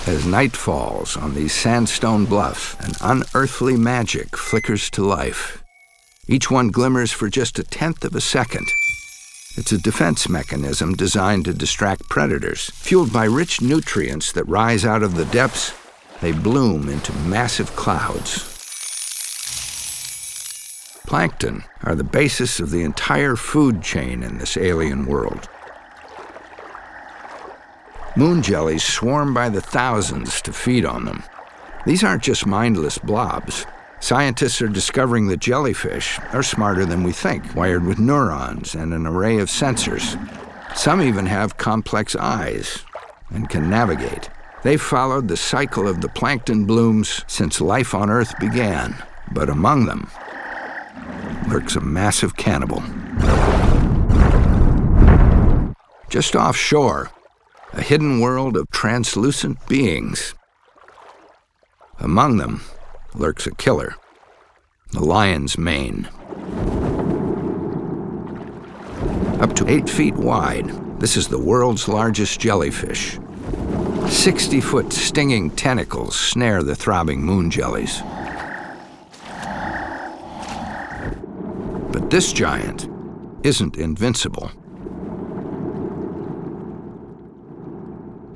As night falls on these sandstone bluffs, an unearthly magic flickers to life. Each one glimmers for just 1/10 of a second. It's a defense mechanism designed to distract predators. Fueled by rich nutrients that rise out of the depths, they bloom into massive clouds. Plankton are the basis of the entire food chain in this alien world. Moon jellies swarm by the thousands to feed on them. These aren't just mindless blobs. Scientists are discovering that jellyfish are smarter than we think, wired with neurons and an array of sensors. Some even have complex eyes and can navigate. They've followed the cycle of the plankton blooms since life on Earth began, but among them lurks a massive cannibal. Just offshore, a hidden world of translucent beings. Among them lurks a killer, the lion's mane. Up to 8 feet wide, this is the world's largest jellyfish. 60-foot stinging tentacles snare the throbbing moon jellies. But this giant isn't invincible.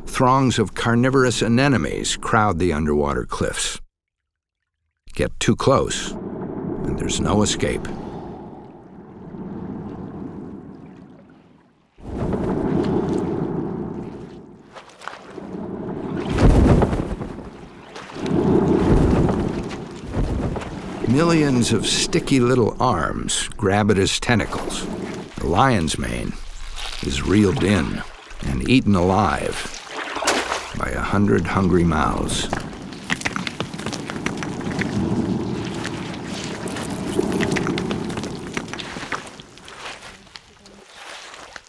Throngs of carnivorous anemones crowd the underwater cliffs. Get too close, and there's no escape. Millions of sticky little arms grab at his tentacles. The lion's mane is reeled in and eaten alive by 100 hungry mouths.